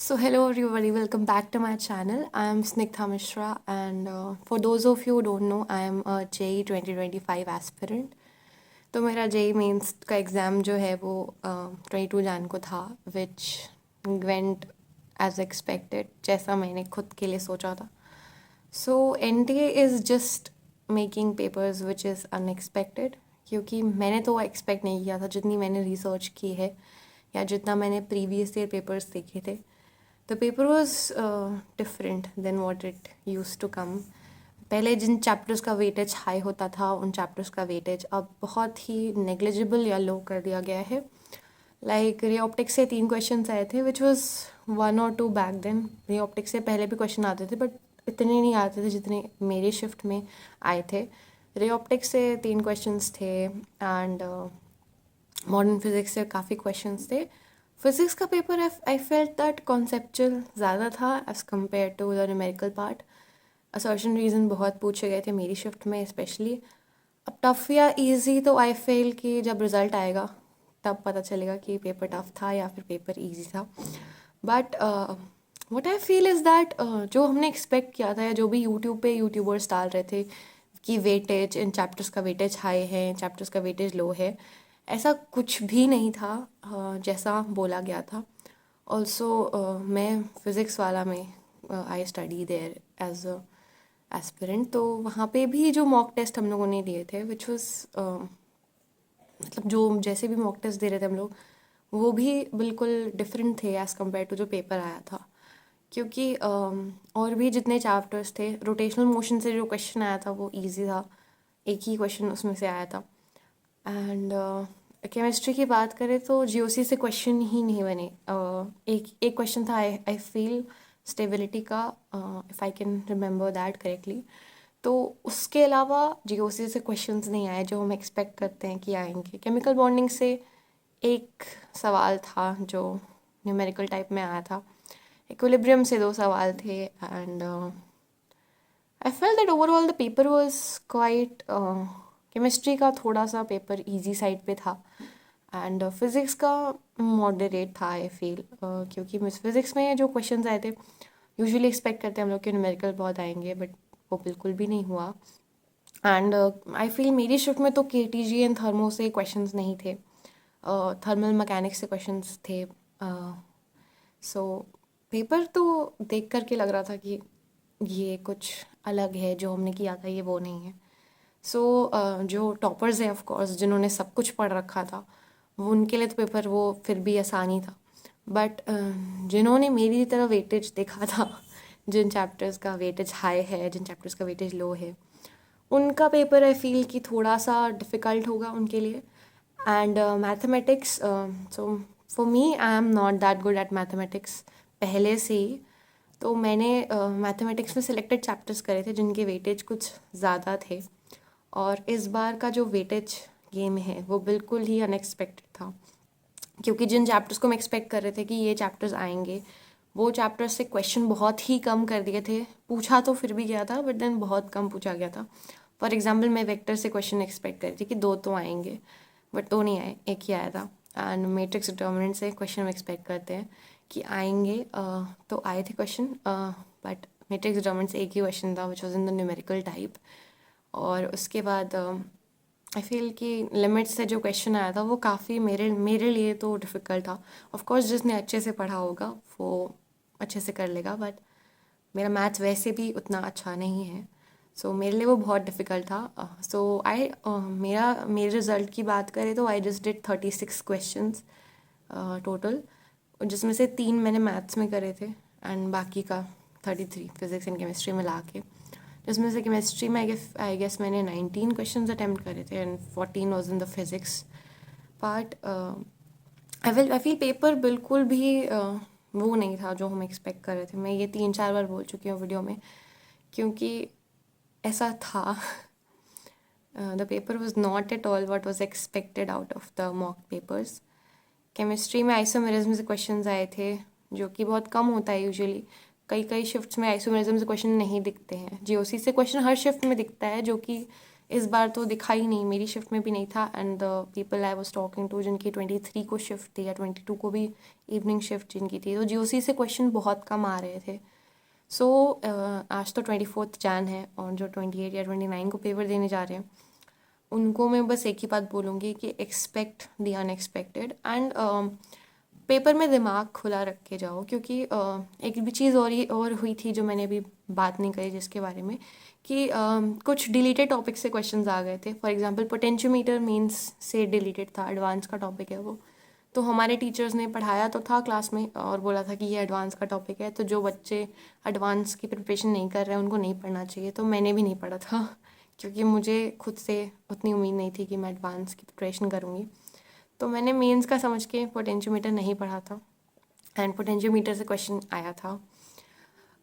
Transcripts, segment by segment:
So hello everybody, welcome back to my channel. I am Snigdha Mishra and for those of you who don't know, I am a JEE 2025 aspirant. तो मेरा JEE mains का exam जो है वो 22 जैन को था, which went as expected, जैसा मैंने खुद के लिए सोचा था. So NTA is just making papers which is unexpected, क्योंकि मैंने तो एक्सपेक्ट नहीं किया था जितनी मैंने रिसर्च की है या जितना मैंने प्रीवियस ईयर पेपर्स देखे थे. The paper was different than what it used to come. पहले जिन चैप्टर्स का वेटेज हाई होता था उन चैप्टर्स का वेटेज अब बहुत ही नेग्लिजिबल या लो कर दिया गया है. लाइक रे ऑप्टिक्स से 3 क्वेश्चंस आए थे विच वाज 1 और 2 बैक देन. रे ऑप्टिक्स से पहले भी क्वेश्चन आते थे बट इतने नहीं आते थे जितने मेरे शिफ्ट में आए थे. रे ऑप्टिक्स से 3 क्वेश्चंस थे एंड मॉडर्न फिज़िक्स से काफ़ी क्वेश्चंस थे. फिज़िक्स का paper I felt that conceptual ज़्यादा था as compare to the numerical part. Assertion reason बहुत पूछे गए थे मेरी शिफ्ट में स्पेशली. अब टफ़ या इजी तो आई फेल कि जब रिज़ल्ट आएगा तब पता चलेगा कि पेपर टफ़ था या फिर पेपर इजी था. But what I feel is that जो हमने एक्सपेक्ट किया था या जो भी यूट्यूब पे यूट्यूबर्स डाल रहे थे कि वेटेज इन चैप्टर्स का वेटेज हाई है, चैप्टर्स का वेटेज लो है, ऐसा कुछ भी नहीं था जैसा बोला गया था. ऑल्सो मैं फ़िज़िक्स वाला में I study there as a aspirant. तो वहाँ पे भी जो मॉक टेस्ट हम लोगों ने दिए थे विच वाज मतलब जो जैसे भी मॉक टेस्ट दे रहे थे हम लोग वो भी बिल्कुल डिफरेंट थे एज़ कम्पेयर टू जो पेपर आया था. क्योंकि और भी जितने चैप्टर्स थे रोटेशनल मोशन से जो क्वेश्चन आया था वो इजी था. एक ही क्वेश्चन उसमें से आया था. एंड केमिस्ट्री की बात करें तो जीओसी से क्वेश्चन ही नहीं बने. एक क्वेश्चन था आई फील स्टेबिलिटी का, if I can remember that correctly. तो उसके अलावा जीओसी से क्वेश्चंस नहीं आए जो हम एक्सपेक्ट करते हैं कि आएंगे. केमिकल बॉन्डिंग से एक सवाल था जो न्यूमेरिकल टाइप में आया था. इक्विलिब्रियम से 2 सवाल थे and I fail that overall the paper was quite. Chemistry का थोड़ा सा पेपर इजी साइड पे था एंड फिज़िक्स का मॉडरेट था आई फील. क्योंकि फिज़िक्स में जो क्वेश्चंस आए थे यूजुअली एक्सपेक्ट करते हैं हम लोग कि न्यूमेरिकल बहुत आएंगे बट वो बिल्कुल भी नहीं हुआ. एंड आई फील मेरी शिफ्ट में तो केटीजी एंड थर्मो से क्वेश्चंस नहीं थे, थर्मल मैकेनिक्स से क्वेश्चंस थे. सो पेपर तो देख कर के लग रहा था कि ये कुछ अलग है, जो हमने किया था ये वो नहीं है. सो जो टॉपर्स हैं ऑफ कोर्स जिन्होंने सब कुछ पढ़ रखा था वो उनके लिए तो पेपर वो फिर भी आसान ही था. बट जिन्होंने मेरी तरह वेटेज देखा था जिन चैप्टर्स का वेटेज हाई है, जिन चैप्टर्स का वेटेज लो है, उनका पेपर आई फील कि थोड़ा सा डिफ़िकल्ट होगा उनके लिए. And mathematics, so for me I am not that good at mathematics पहले से ही. तो मैंने मैथमेटिक्स में सिलेक्टेड चैप्टर्स करे थे जिनके वेटेज कुछ ज़्यादा थे. और इस बार का जो वेटेज गेम है वो बिल्कुल ही अनएक्सपेक्टेड था. क्योंकि जिन चैप्टर्स को हम एक्सपेक्ट कर रहे थे कि ये चैप्टर्स आएंगे वो चैप्टर्स से क्वेश्चन बहुत ही कम कर दिए थे. पूछा तो फिर भी गया था बट देन बहुत कम पूछा गया था. फॉर एग्जाम्पल मैं वेक्टर से क्वेश्चन एक्सपेक्ट कर रही थी कि 2 तो आएंगे बट 2 नहीं आए, एक ही आया था. एंड मैट्रिक्स डिटर्मिनेंट से क्वेश्चन हम एक्सपेक्ट करते हैं कि आएंगे, तो आए थे क्वेश्चन बट मैट्रिक्स डिटर्मिनेंट से एक ही क्वेश्चन था which was in the numerical type. और उसके बाद आई फील कि लिमिट्स से जो क्वेश्चन आया था वो काफ़ी मेरे लिए तो डिफ़िकल्ट था. ऑफ कोर्स जिसने अच्छे से पढ़ा होगा वो अच्छे से कर लेगा बट मेरा मैथ्स वैसे भी उतना अच्छा नहीं है. सो मेरे लिए वो बहुत डिफ़िकल्ट था. सो मेरे रिज़ल्ट की बात करें तो I just did 36 questions total, जिसमें से 3 मैंने मैथ्स में करे थे एंड बाकी का 33 फिज़िक्स एंड केमिस्ट्री में ला के. जिसमें से केमिस्ट्री में आई गेस मैंने 19 क्वेश्चंस अटैम्प्ट करे थे and 14 was in the physics part. I feel paper बिल्कुल भी वो नहीं था जो हम एक्सपेक्ट कर रहे थे. मैं ये 3-4 बार बोल चुकी हूँ वीडियो में क्योंकि ऐसा था. The paper was not at all what was expected out of the mock papers. Chemistry में आइसोमेरिज्म से क्वेश्चंस आए थे जो कि बहुत कम होता है यूजुअली. कई शिफ्ट्स में आइसोमेरिज्म से क्वेश्चन नहीं दिखते हैं. जीओसी से क्वेश्चन हर शिफ्ट में दिखता है जो कि इस बार तो दिखा ही नहीं, मेरी शिफ्ट में भी नहीं था। And the people I was talking to जिनकी 23 को शिफ्ट थी या 22 को भी इवनिंग शिफ्ट जिनकी थी, तो जीओसी से क्वेश्चन बहुत कम आ रहे थे। सो आज तो 24 जैन है, और जो 28 या 29 को पेपर देने जा रहे हैं उनको मैं बस एक ही बात बोलूँगी कि expect the unexpected. And paper में दिमाग खुला रख के जाओ, क्योंकि एक भी चीज़ और हुई थी जो मैंने अभी बात नहीं करी जिसके बारे में, कि कुछ डिलीटेड टॉपिक से क्वेश्चंस आ गए थे। फॉर एग्जांपल पोटेंशियोमीटर मींस से डिलीटेड था, एडवांस का टॉपिक है वो। तो हमारे टीचर्स ने पढ़ाया तो था क्लास में और बोला था कि ये एडवांस का टॉपिक है, तो जो बच्चे एडवांस की प्रिपरेशन नहीं कर रहे हैं उनको नहीं पढ़ना चाहिए। तो मैंने भी नहीं पढ़ा था क्योंकि मुझे खुद से उतनी उम्मीद नहीं थी कि मैं एडवांस की प्रिपरेशन करूँगी। तो मैंने मेंस का समझ के पोटेंशियोमीटर नहीं पढ़ा था, एंड पोटेंशियोमीटर से क्वेश्चन आया था।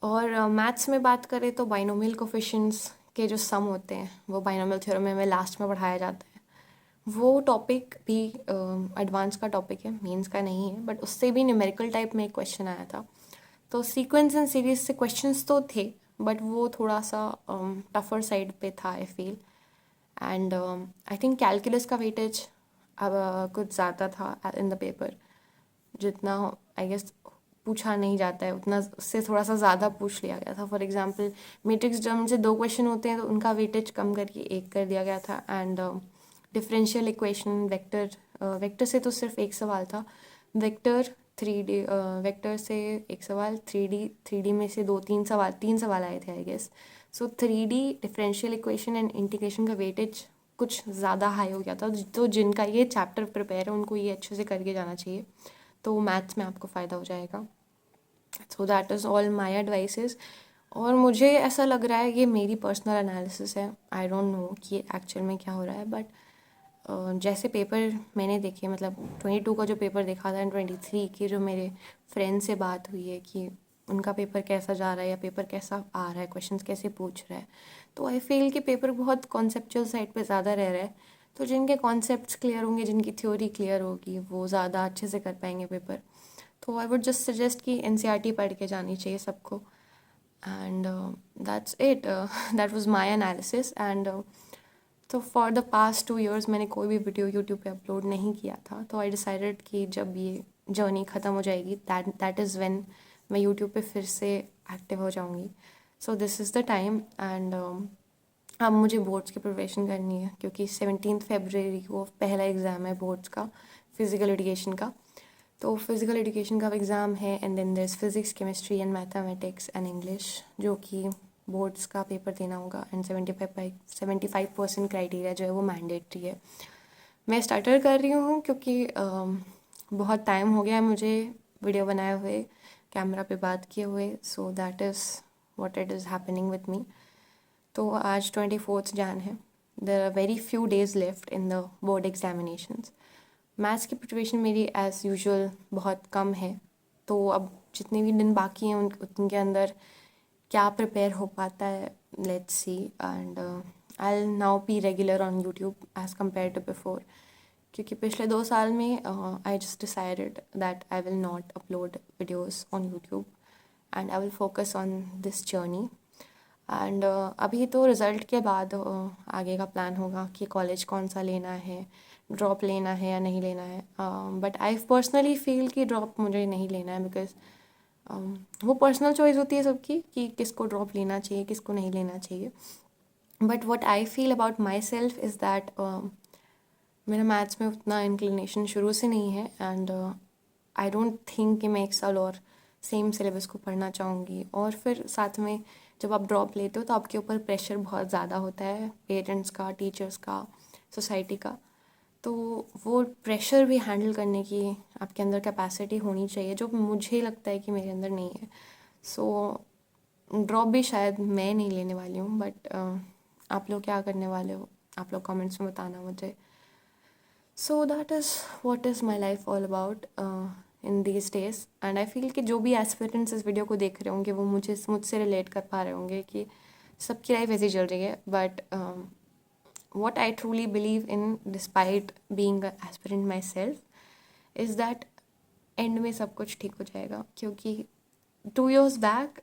और मैथ्स में बात करें तो बाइनोमियल कोफिशिएंट्स के जो सम होते हैं वो बाइनोमियल थ्योरम में लास्ट में पढ़ाया जाता है। वो टॉपिक भी एडवांस का टॉपिक है, मेंस का नहीं है, बट उससे भी न्यूमेरिकल टाइप में एक क्वेश्चन आया था। तो सीक्वेंस एंड सीरीज से क्वेश्चंस तो थे, बट वो थोड़ा सा टफर साइड पे था I feel. And I think calculus का वेटेज अब कुछ ज़्यादा था इन द पेपर, जितना आई गेस पूछा नहीं जाता है उतना उससे थोड़ा सा ज़्यादा पूछ लिया गया था। फॉर एग्जांपल मैट्रिक्स जब से 2 क्वेश्चन होते हैं तो उनका वेटेज कम करके 1 कर दिया गया था। एंड डिफरेंशियल इक्वेशन, वेक्टर से तो सिर्फ एक सवाल था, वेक्टर 3D, वेक्टर से एक सवाल, 3D में से 3 सवाल आए थे I guess. So 3D differential equation and integration का वेटेज कुछ ज़्यादा हाई हो गया था। तो जिनका ये चैप्टर प्रिपेयर है उनको ये अच्छे से करके जाना चाहिए, तो मैथ्स में आपको फ़ायदा हो जाएगा। सो that is all my advices. और मुझे ऐसा लग रहा है ये मेरी पर्सनल एनालिसिस है, आई डोंट नो कि एक्चुअल में क्या हो रहा है, बट जैसे पेपर मैंने देखे, मतलब 22 का जो पेपर देखा था एंड 23 की जो मेरे फ्रेंड से बात हुई है कि उनका पेपर कैसा जा रहा है या पेपर कैसा आ रहा है, क्वेश्चंस कैसे पूछ रहा है, तो आई फील कि पेपर बहुत कॉन्सेप्चुअल साइड पे ज़्यादा रह रहा है। तो जिनके कॉन्सेप्ट्स क्लियर होंगे, जिनकी थ्योरी क्लियर होगी, वो ज़्यादा अच्छे से कर पाएंगे पेपर। तो आई वुड जस्ट सजेस्ट कि एनसीईआरटी पढ़ के जानी चाहिए सबको। And that's it, that was my analysis. And तो फॉर द पास्ट 2 years मैंने कोई भी वीडियो यूट्यूब पे अपलोड नहीं किया था, तो आई डिसाइडेड कि जब ये जर्नी ख़त्म हो जाएगी दैट इज़ व्हेन मैं यूट्यूब पे फिर से एक्टिव हो जाऊँगी। So this is the time. And अब मुझे बोर्ड्स की प्रिपरेशन करनी है, क्योंकि 17 फरवरी को पहला एग्ज़ाम है बोर्ड्स का, फिज़िकल एजुकेशन का। तो फिज़िकल एजुकेशन का एग्ज़ाम है, and then there is physics, chemistry and mathematics and English, जो कि बोर्ड्स का पेपर देना होगा। एंड 75% क्राइटेरिया जो है वो मैंडेटरी है। मैं स्टार्टर कर रही हूँ क्योंकि बहुत टाइम हो गया है मुझे वीडियो बनाए हुए, कैमरा पे बात किए हुए। So that is what it is happening with me. तो आज 24 जैन है, there are very few days left in the board examinations. Maths की प्रिपरेशन मेरी एज़ यूजुअल बहुत कम है, तो अब जितने भी दिन बाकी हैं उनके अंदर क्या प्रिपेयर हो पाता है, let's see. And I will now be regular on YouTube as compare to before, क्योंकि पिछले 2 साल में I just decided that I will not upload videos on YouTube and I will focus on this journey. And अभी तो result के बाद आगे का प्लान होगा कि कॉलेज कौन सा लेना है, ड्रॉप लेना है या नहीं लेना है। बट आई पर्सनली फील कि ड्रॉप मुझे नहीं लेना है, बिकॉज वो पर्सनल चॉइस होती है सबकी कि किसको ड्रॉप लेना चाहिए, किसको नहीं लेना चाहिए। But what I feel about my self is that मेरा मैथ्स में उतना इंक्लिनेशन शुरू से नहीं है, एंड आई डोंट थिंक कि मैं 1 साल और सेम सिलेबस को पढ़ना चाहूँगी। और फिर साथ में जब आप ड्रॉप लेते हो तो आपके ऊपर प्रेशर बहुत ज़्यादा होता है, पेरेंट्स का, टीचर्स का, सोसाइटी का। तो वो प्रेशर भी हैंडल करने की आपके अंदर कैपेसिटी होनी चाहिए, जो मुझे लगता है कि मेरे अंदर नहीं है। सो ड्रॉप भी शायद मैं नहीं लेने वाली हूँ, बट आप लोग क्या करने वाले हो, आप लोग कमेंट्स में बताना मुझे। सो that is what is my life all about in these days. And I feel कि जो भी एस्पिरेंट्स इस वीडियो को देख रहे होंगे वो मुझसे रिलेट कर पा रहे होंगे कि सबकी लाइफ ऐसी चल रही है। But what I truly believe in, despite being an aspirant myself, is that and में सब कुछ ठीक हो जाएगा। क्योंकि 2 years back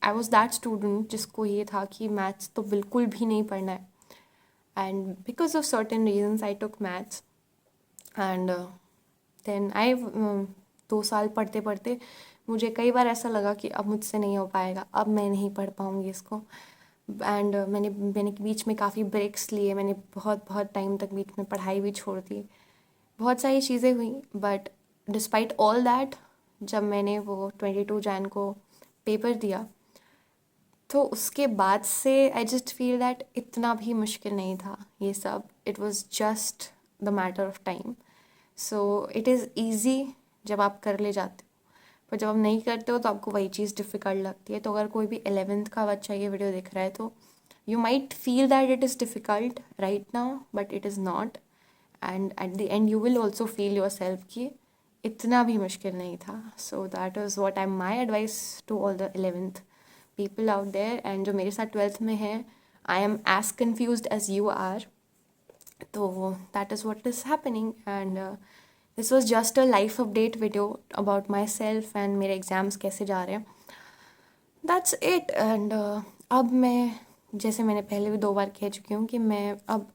I was that student जिसको ये था कि मैथ्स तो बिल्कुल भी नहीं पढ़ना है, and because of certain reasons I took maths. And then I 2 साल पढ़ते पढ़ते मुझे कई बार ऐसा लगा कि अब मुझसे नहीं हो पाएगा, अब मैं नहीं पढ़ पाऊँगी इसको। एंड मैंने बीच में काफ़ी ब्रेक्स लिए, मैंने बहुत बहुत टाइम तक बीच में पढ़ाई भी छोड़ दी, बहुत सारी चीज़ें हुई। बट डिस्पाइट ऑल दैट, जब मैंने वो 22 जैन को पेपर दिया, तो उसके बाद से आई जस्ट फील दैट इतना भी मुश्किल नहीं था ये सब। It was just the matter of time. So it is easy जब आप कर ले जाते हो, पर जब आप नहीं करते हो तो आपको वही चीज़ डिफ़िकल्ट लगती है। तो अगर कोई भी 11th का बच्चा ये वीडियो देख रहा है तो you might feel that it is difficult right now, but it is not. And at the end you will also feel yourself कि इतना भी मुश्किल नहीं था। So that is what I am my advice to all the 11th people out there. And जो मेरे साथ 12th में है, I am as confuse as you are. तो that is what is happening. And this was just a life update video about my self and मेरे exams कैसे जा रहे हैं। That's it. एंड अब मैं, जैसे मैंने पहले भी 2 बार कह चुकी हूँ कि मैं अब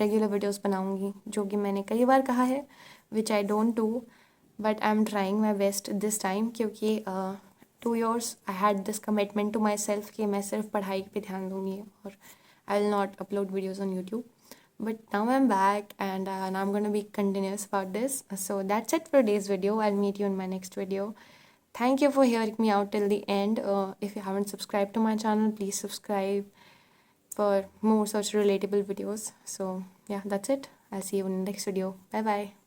रेगुलर वीडियोस बनाऊँगी, जो कि मैंने कई बार कहा है, which I don't do, but I am trying my best this time, क्योंकि 2 years I had this commitment to myself कि मैं सिर्फ पढ़ाई पे ध्यान दूँगी और I will not upload videos on YouTube. But now I'm back, and now I'm going to be continuous about this. So that's it for today's video. I'll meet you in my next video. Thank you for hearing me out till the end. If you haven't subscribed to my channel, please subscribe for more such relatable videos. So yeah, that's it. I'll see you in the next video. Bye bye.